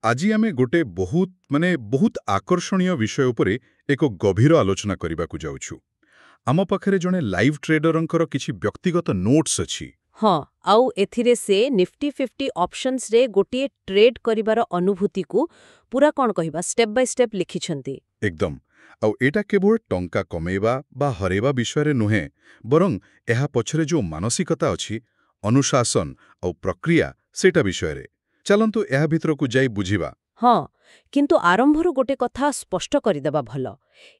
আজি आमे गोटे बहुत आकर्षणीय विषय उपरे एक गभीर आलोचना करबाकू जाउछु। आम पाखरे जणे लाइव ट्रेडरंकर किछि व्यक्तिगत नोट्स अछि। हाँ आउ एथिरे से निफ्टी 50 ऑप्शंस रे गोटे ट्रेड करिवार अनुभूति को पूरा कौन कहिबा स्टेप बाय स्टेप लिखिछंती। एकदम आउ एटा केवल टंका कमेबा बा हरेबा विषय रे नुहे बरं एहा पछरे जो मानसिकता अछि अनुशासन आउ प्रक्रिया सेटा विषय रे चलंतु एहा भितर को जाई बुझिबा। हाँ किंतु आरंभरू गोटे कथा स्पष्ट करिदेबा भलो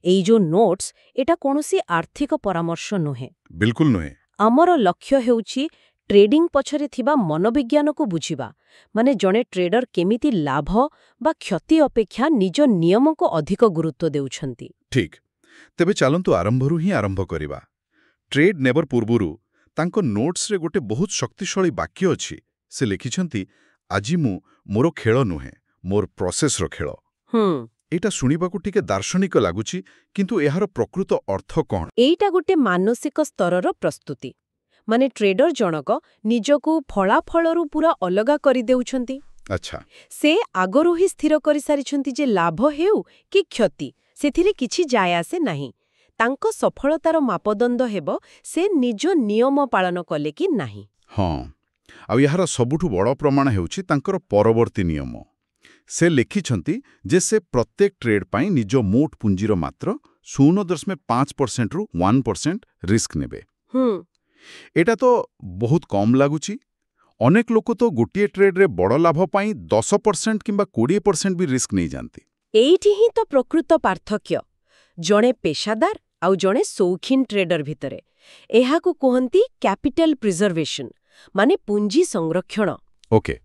एई जो नोट्स एटा कोनोसी आर्थिक परामर्श नुहे। बिल्कुल नुहे। आमर लक्ष्य हेउची ट्रेडिंग पछरे थिबा मनोविज्ञान को बुझिबा माने जणे ट्रेडर केमिति लाभ बा क्षति अपेक्षा निज नियम को अधिक गुरुत्व देउछंती। ठीक तेबे चलंतु आरंभरू ही आरंभ करिबा। ट्रेड नेबर पूर्वरु तांको नोट्स रे गोटे बहुत शक्तिशाली वाक्य अछि। से लिखिछंती आजि मु मोर खेल नुहे मोर प्रोसेस रो खेल। एटा सुनिबाकू टिके दार्शनिक लागुची किंतु एहार प्रकृत अर्थ कोन? एइटा गोटे मानसिक स्तरर प्रस्तुति माने ट्रेडर जनक निजको फलाफलरू पूरा अलगा करि देउछंती। अच्छा से आगरू ही स्थिर करि सारिछंती जे लाभ हेउ कि क्षति सेथिरे किछि जाय आसे नाही। तांको सफलतार मापदंड हेबो से निज नियम पालन कले कि नाही। हाँ आउ यार सबुठु बड़ प्रमाण हेउची तांकर परवर्ती नियम। से लिखिछंती जे से प्रत्येक ट्रेड पाई निज मोट पुंजीर मात्र 0.5% रु 1% रिस्क नेबे। एटा तो बहुत कम लागुची। अनेक लोक तो गोटे ट्रेड रे बड़ लाभ पाई 10% किंबा 20% भी रिस्क नहीं जानती। एइठी ही तो प्रकृत पार्थक्य जणे पेशादार आउ जणे सौखीन ट्रेडर भितरे। एहाकू कहंती कैपिटल प्रिजर्वेशन माने पुंजी संरक्षण। ओके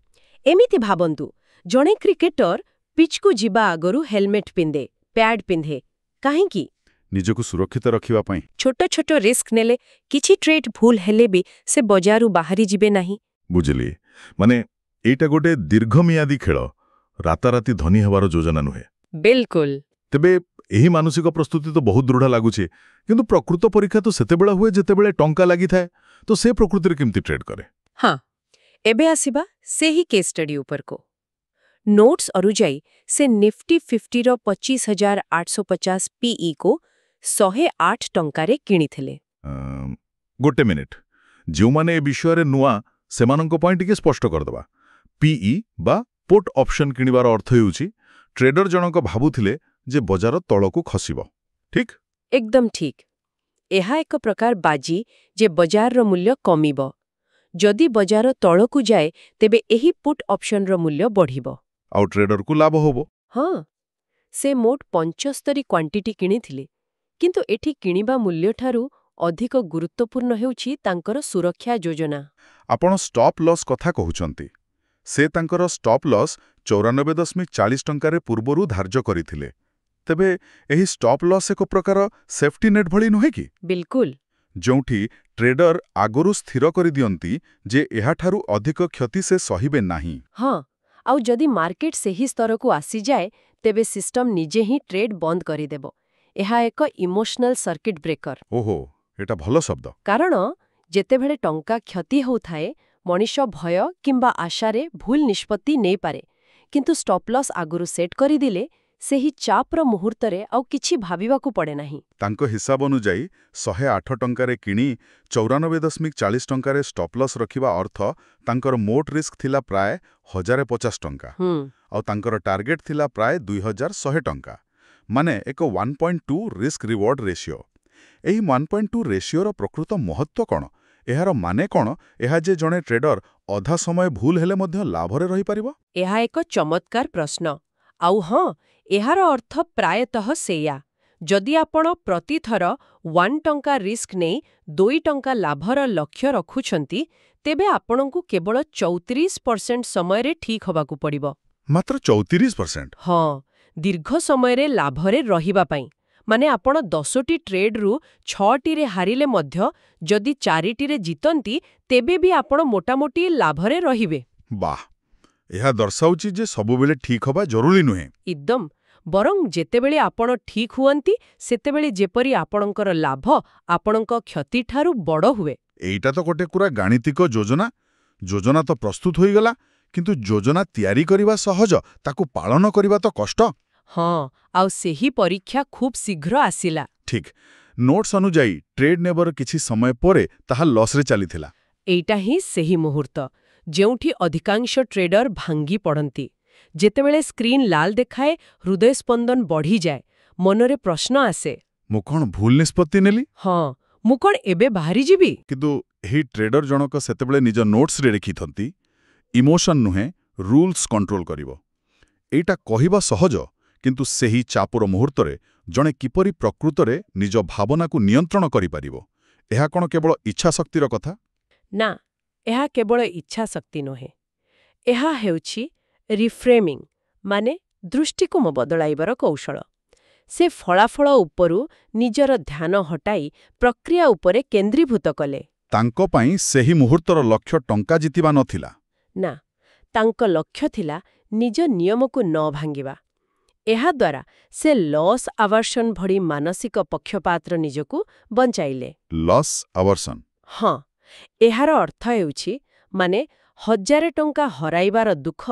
एमिति भाबंतु जणे क्रिकेटर पिच को जिबा आगरू हेलमेट पिंधे पैड पिंधे काहेकि निजको सुरक्षित रखिबा पाई। छोटो छोटो रिस्क नेले किछि ट्रेड भूल हेले भी से बजारू बाहरी जिबे नाही। बुझली माने एटा गोटे दीर्घमियादी खेल राताराती धनी हेबार योजना नुहे। बिल्कुल तेबे एही मानसिक प्रस्तुति तो बहुत दृढ़ लागुचे किंतु प्रकृत परीक्षा तो सेतेबेला हुए जेतेबेले टंका लागि थाए तो से प्रकृति केमती ट्रेड करे। हाँ एबे आसीबा से ही केस स्टडी ऊपर को नोट्स अनुजाई से निफ्टी 50 रो 25,850 पीई को 108 टंकारे किणिथिले। गोटे मिनिट जो माने ए विषय रे नुआ सेमानंको पॉइंट के स्पष्ट कर दबा। पीई बा पुट ऑप्शन किनिबार अर्थ हेउची ट्रेडर जनक भाबुथिले जे बजार तळकू खसिबो। ठीक एकदम ठीक। एहा एक प्रकार बाजी जे बजार रो मूल्य कमिबो। जदि बजार तळकू जाए तेबे एही पुट ऑप्शन रो मूल्य बढ़िबो आउ ट्रेडर को लाभ होबो। हाँ से मोट 75 क्वांटिटी किणिथिले किंतु एठी किणिबा मूल्य ठारू अधिक गुरुत्वपूर्ण हेउची तांकर सुरक्षा योजना। आपण स्टॉप लॉस कथा कहउचंती। से तांकर स्टॉप लॉस 94.40 टंका रे पूर्वरु धार्य करिथिले। तबे एही स्टॉप लॉस एक प्रकार सेफ्टी नेट भली नुहे कि? बिल्कुल जोंठी ट्रेडर आगरू स्थिर करि दियंती जे एहा ठारू अधिक क्षति से सहिबे नाही। हाँ आउ जदि मार्केट सेही स्तर को आसी जाए तेबे सिस्टम निजे ही ट्रेड बंद करिदेबो। एहा एक इमोशनल सर्किट ब्रेकर। ओहो एटा भलो शब्द। कारण जेतेबेले टंका क्षति होउथाए मनीष भय किंबा आशारे भूल निष्पत्ति नै पारे किंतु स्टॉप लॉस आगुरु सेट करि दिले सेही चाप्र मुहूर्तरे आउ किछि भाबिबाकू पड़े नाही। तांको हिसाब अनुजाई 108 टंकारे किणी 94.40 टंकारे स्टॉप लॉस रखिबा अर्थ तांकर मोट रिस्क थिला प्राय 1050 टंका आउ तांकर टार्गेट थिला प्राय 2100 टंका माने एक 1.2 रिस्क रिवॉर्ड रेशियो। एही 1.2 रेशियो रो प्रकृत महत्व कोन? एहार माने कोन? एहा जे जणे ट्रेडर अधा समय भूल हेले मध्य लाभरे रहि परिबो? एहा एक चमत्कार प्रश्न। आउ हाँ एहार अर्थ प्रायतः सेया। जदि आपण प्रतिथर 1 टंका रिस्क नै 2 टंका लाभर लक्ष्य रखुछंती तेबे आपणଙ୍କୁ केवल 34% समय रे ठीक होबाकू पड़िबो। मात्र 34%? हाँ दीर्घ समय रे लाभरे रहिबा पाई माने आपण 10टी ट्रेड रु 6टी रे हारिले मध्य जदि 4टी रे जितंती तेबे भी आपण मोटामोटी लाभरे रहिबे। वाह एहा दर्शाउची जे सबुबेले ठीक होबा जरूरी नुहे। एकदम बरं जेतेबेले आपण ठीक हुअंती सेतेबेले जेपरी आपणकर लाभ आपणक क्षति ठारू बड़ हुए। एइटा तो गोटे पूरा गाणितिक योजना तो प्रस्तुत होई गला କିନ୍ତୁ ଯୋଜନା ତିଆରି କରିବା ସହଜ, ତାକୁ ପାଳନ କରିବା ତ କଷ୍ଟ। ହଁ, ଆଉ ସେହି ପରୀକ୍ଷା ଖୁବ୍ ଶୀଘ୍ର ଆସିଲା। ଠିକ୍। ନୋଟ୍ସ ଅନୁଯାୟୀ ଟ୍ରେଡ୍ ନେବାର କିଛି ସମୟ ପରେ ତାହା ଲସ୍ରେ ଚାଲିଥିଲା। ଏଇଟା ହିଁ ସେହି ମୁହୂର୍ତ୍ତ ଯେଉଁଠି ଅଧିକାଂଶ ଟ୍ରେଡର ଭାଙ୍ଗି ପଡ଼ନ୍ତି। ଯେତେବେଳେ ସ୍କ୍ରିନ୍ ଲାଲ ଦେଖାଏ, ହୃଦୟ ସ୍ପନ୍ଦନ ବଢ଼ିଯାଏ, ମନରେ ପ୍ରଶ୍ନ ଆସେ, ମୁଁ କ'ଣ ଭୁଲ ନିଷ୍ପତ୍ତି ନେଲି? ହଁ, ମୁଁ କ'ଣ ଏବେ ବାହାରିଯିବି? କିନ୍ତୁ ଏହି ଟ୍ରେଡର ଜଣକ ସେତେବେଳେ ନିଜ ନୋଟ୍ସରେ ଲେଖିଥାନ୍ତି, ଇମୋସନ୍ ନୁହେଁ, ରୁଲ୍ସ କଣ୍ଟ୍ରୋଲ କରିବ। ଏଇଟା କହିବା ସହଜ, କିନ୍ତୁ ସେହି ଚାପର ମୁହୂର୍ତ୍ତରେ ଜଣେ କିପରି ପ୍ରକୃତରେ ନିଜ ଭାବନାକୁ ନିୟନ୍ତ୍ରଣ କରିପାରିବ? ଏହା କ'ଣ କେବଳ ଇଚ୍ଛାଶକ୍ତିର କଥା? ନା, ଏହା କେବଳ ଇଚ୍ଛାଶକ୍ତି ନୁହେଁ। ଏହା ହେଉଛି ରିଫ୍ରେମିଂ, ମାନେ ଦୃଷ୍ଟିକୋଣ ବଦଳାଇବାର କୌଶଳ। ସେ ଫଳାଫଳ ଉପରୁ ନିଜର ଧ୍ୟାନ ହଟାଇ ପ୍ରକ୍ରିୟା ଉପରେ କେନ୍ଦ୍ରୀଭୂତ କଲେ। ତାଙ୍କ ପାଇଁ ସେହି ମୁହୂର୍ତ୍ତର ଲକ୍ଷ୍ୟ ଟଙ୍କା ଜିତିବା ନଥିଲା। ନା, ତାଙ୍କ ଲକ୍ଷ୍ୟ ଥିଲା ନିଜ ନିୟମକୁ ନ ଭାଙ୍ଗିବା। ଏହାଦ୍ୱାରା ସେ ଲସ୍ ଆଭର୍ସନ୍ ଭଳି ମାନସିକ ପକ୍ଷପାତର ନିଜକୁ ବଞ୍ଚାଇଲେ। ଲସ୍ ଆଭର୍ସନ୍। ହଁ, ଏହାର ଅର୍ଥ ହେଉଛି, ମାନେ 1000 ଟଙ୍କା ହରାଇବାର ଦୁଃଖ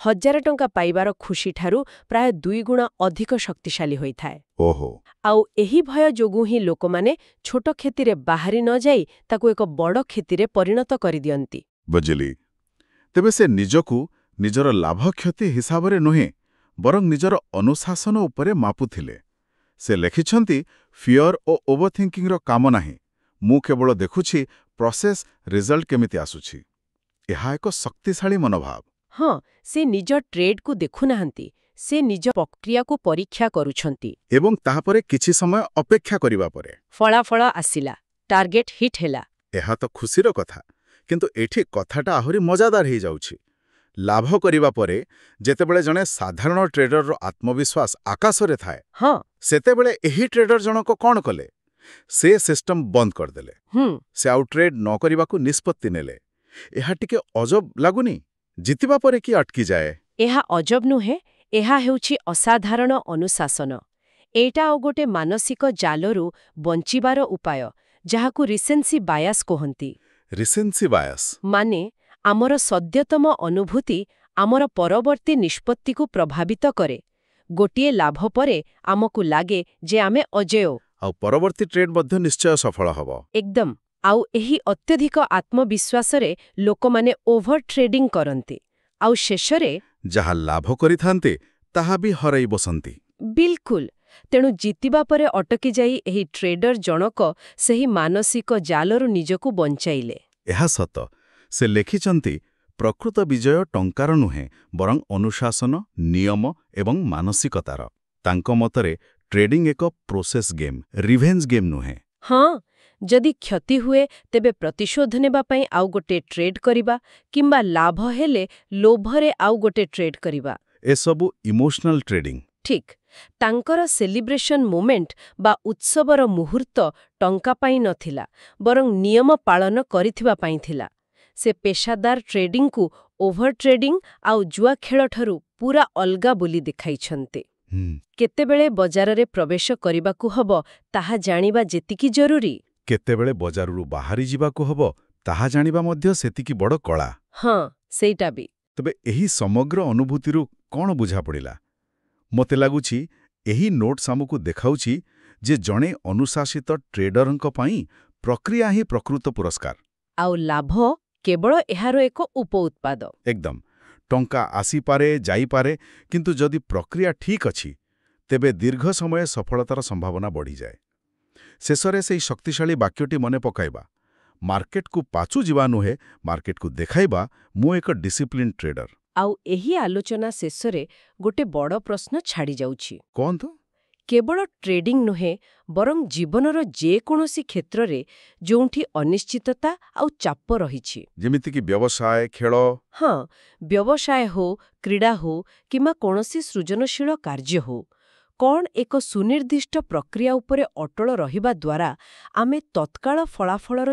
1000 ଟଙ୍କା ପାଇବାର ଖୁସିଠାରୁ ପ୍ରାୟ 2 ଗୁଣ ଅଧିକ ଶକ୍ତିଶାଳୀ ହୋଇଥାଏ। ଓହୋ। ଆଉ ଏହି ଭୟ ଯୋଗୁଁ ହିଁ ଲୋକମାନେ ଛୋଟ କ୍ଷତିରେ ବାହାରି ନ ଯାଇ ତାକୁ ଏକ ବଡ଼ କ୍ଷତିରେ ପରିଣତ କରିଦିଅନ୍ତି। ବୁଝିଲି। ତେବେ ସେ ନିଜକୁ ନିଜର ଲାଭ କ୍ଷତି ହିସାବରେ ନୁହେଁ, ବରଂ ନିଜର ଅନୁଶାସନ ଉପରେ ମାପୁଥିଲେ। ସେ ଲେଖିଛନ୍ତି, ଫିୟର ଓ ଓଭରଥିଙ୍କିଂର କାମ ନାହିଁ, ମୁଁ କେବଳ ଦେଖୁଛି ପ୍ରୋସେସ୍, ରିଜଲ୍ଟ କେମିତି ଆସୁଛି। ଏହା ଏକ ଶକ୍ତିଶାଳୀ ମନୋଭାବ। ହଁ, ସେ ନିଜ ଟ୍ରେଡ୍କୁ ଦେଖୁନାହାନ୍ତି, ସେ ନିଜ ପ୍ରକ୍ରିୟାକୁ ପରୀକ୍ଷା କରୁଛନ୍ତି। ଏବଂ ତାହାପରେ କିଛି ସମୟ ଅପେକ୍ଷା କରିବା ପରେ ଫଳାଫଳ ଆସିଲା, ଟାର୍ଗେଟ ହିଟ୍ ହେଲା। ଏହା ତ ଖୁସିର କଥା, କିନ୍ତୁ ଏଠି କଥାଟା ଆହୁରି ମଜାଦାର ହେଇଯାଉଛି। ଲାଭ କରିବା ପରେ ଯେତେବେଳେ ଜଣେ ସାଧାରଣ ଟ୍ରେଡରର ଆତ୍ମବିଶ୍ୱାସ ଆକାଶରେ ଥାଏ, ହଁ, ସେତେବେଳେ ଏହି ଟ୍ରେଡର ଜଣକ କ'ଣ କଲେ? ସେ ସିଷ୍ଟମ ବନ୍ଦ କରିଦେଲେ। ସେ ଆଉ ଟ୍ରେଡ୍ ନ କରିବାକୁ ନିଷ୍ପତ୍ତି ନେଲେ। ଏହା ଟିକେ ଅଜବ ଲାଗୁନି? ଜିତିବା ପରେ କି ଅଟକିଯାଏ? ଏହା ଅଜବ ନୁହେଁ, ଏହା ହେଉଛି ଅସାଧାରଣ ଅନୁଶାସନ। ଏଇଟା ଆଉ ଗୋଟେ ମାନସିକ ଜାଲରୁ ବଞ୍ଚିବାର ଉପାୟ, ଯାହାକୁ ରିସେନ୍ସି ବାୟାସ୍ କହନ୍ତି। ରିସେନ୍ସି ବାୟାସ୍ ମାନେ ଆମର ସଦ୍ୟତମ ଅନୁଭୂତି ଆମର ପରବର୍ତ୍ତୀ ନିଷ୍ପତ୍ତିକୁ ପ୍ରଭାବିତ କରେ। ଗୋଟିଏ ଲାଭ ପରେ ଆମକୁ ଲାଗେ ଯେ ଆମେ ଅଜେୟ। ଆଉ ପରବର୍ତ୍ତୀ ଟ୍ରେଡ୍ ମଧ୍ୟ ନିଶ୍ଚୟ ସଫଳ ହେବ। ଏକଦମ। ଆଉ ଏହି ଅତ୍ୟଧିକ ଆତ୍ମବିଶ୍ୱାସରେ ଲୋକମାନେ ଓଭର ଟ୍ରେଡିଂ କରନ୍ତି, ଆଉ ଶେଷରେ ଯାହା ଲାଭ କରିଥାନ୍ତି ତାହା ବି ହରାଇ ବସନ୍ତି। ବିଲକୁଲ। ତେଣୁ ଜିତିବା ପରେ ଅଟକି ଯାଇ ଏହି ଟ୍ରେଡର ଜଣକ ସେହି ମାନସିକ ଜାଲରୁ ନିଜକୁ ବଞ୍ଚାଇଲେ। ଏହା ସତ। ସେ ଲେଖିଛନ୍ତି, ପ୍ରକୃତ ବିଜୟ ଟଙ୍କାର ନୁହେଁ, ବରଂ ଅନୁଶାସନ, ନିୟମ ଏବଂ ମାନସିକତାର। ତାଙ୍କ ମତରେ ଟ୍ରେଡିଂ ଏକ ପ୍ରୋସେସ୍ ଗେମ୍, ରିଭେଞ୍ଜ ଗେମ୍ ନୁହେଁ। ହଁ, ଯଦି କ୍ଷତି ହୁଏ ତେବେ ପ୍ରତିଶୋଧ ନେବା ପାଇଁ ଆଉ ଗୋଟେ ଟ୍ରେଡ୍ କରିବା, କିମ୍ବା ଲାଭ ହେଲେ ଲୋଭରେ ଆଉ ଗୋଟେ ଟ୍ରେଡ୍ କରିବା। ଏସବୁ ଇମୋସନାଲ ଟ୍ରେଡିଂ। ଠିକ୍। ତାଙ୍କର ସେଲିବ୍ରେସନ୍ ମୋମେଣ୍ଟ ବା ଉତ୍ସବର ମୁହୂର୍ତ୍ତ ଟଙ୍କା ପାଇଁ ନଥିଲା, ବରଂ ନିୟମ ପାଳନ କରିଥିବା ପାଇଁ ଥିଲା। ସେ ପେଶାଦାର ଟ୍ରେଡିଂକୁ ଓଭର ଟ୍ରେଡିଂ ଆଉ ଜୁଆ ଖେଳଠାରୁ ପୁରା ଅଲଗା ବୋଲି ଦେଖାଇଛନ୍ତି। କେତେବେଳେ ବଜାରରେ ପ୍ରବେଶ କରିବାକୁ ହବ ତାହା ଜାଣିବା ଯେତିକି ଜରୁରୀ, କେତେବେଳେ ବଜାରରୁ ବାହାରି ଯିବାକୁ ହବ ତାହା ଜାଣିବା ମଧ୍ୟ ସେତିକି ବଡ଼ କଳା। ହଁ, ସେଇଟା ବି। ତେବେ ଏହି ସମଗ୍ର ଅନୁଭୂତିରୁ କ'ଣ ବୁଝାପଡ଼ିଲା? ମୋତେ ଲାଗୁଛି ଏହି ନୋଟ୍ସ ଆମକୁ ଦେଖାଉଛି ଯେ ଜଣେ ଅନୁଶାସିତ ଟ୍ରେଡରଙ୍କ ପାଇଁ ପ୍ରକ୍ରିୟା ହିଁ ପ୍ରକୃତ ପୁରସ୍କାର। ଆଉ ଲାଭ କେବଳ ଏହାର ଏକ ଉପଉତ୍ପାଦ। ଏକଦମ। ଟଙ୍କା ଆସିପାରେ, ଯାଇପାରେ, କିନ୍ତୁ ଯଦି ପ୍ରକ୍ରିୟା ଠିକ୍ ଅଛି, ତେବେ ଦୀର୍ଘ ସମୟ ସଫଳତାର ସମ୍ଭାବନା ବଢ଼ିଯାଏ। ଶେଷରେ ସେହି ଶକ୍ତିଶାଳୀ ବାକ୍ୟଟି ମନେ ପକାଇବା, ମାର୍କେଟକୁ ପାଚୁ ଯିବା ନୁହେଁ, ମାର୍କେଟକୁ ଦେଖାଇବା ମୁଁ ଏକ ଡିସିପ୍ଲିନ୍ ଟ୍ରେଡର। ଆଉ ଏହି ଆଲୋଚନା ଶେଷରେ ଗୋଟେ ବଡ଼ ପ୍ରଶ୍ନ ଛାଡ଼ିଯାଉଛି। କହନ୍ତୁ। କେବଳ ଟ୍ରେଡିଂ ନୁହେଁ, ବରଂ ଜୀବନର ଯେକୌଣସି କ୍ଷେତ୍ରରେ ଯେଉଁଠି ଅନିଶ୍ଚିତତା ଆଉ ଚାପ ରହିଛି, ଯେମିତିକି ବ୍ୟବସାୟ, ଖେଳ। ହଁ, ବ୍ୟବସାୟ ହଉ, କ୍ରୀଡ଼ା ହଉ, କିମ୍ବା କୌଣସି ସୃଜନଶୀଳ କାର୍ଯ୍ୟ ହଉ, କ'ଣ ଏକ ସୁନିର୍ଦ୍ଦିଷ୍ଟ ପ୍ରକ୍ରିୟା ଉପରେ ଅଟଳ ରହିବା ଦ୍ୱାରା ଆମେ ତତ୍କାଳ ଫଳାଫଳର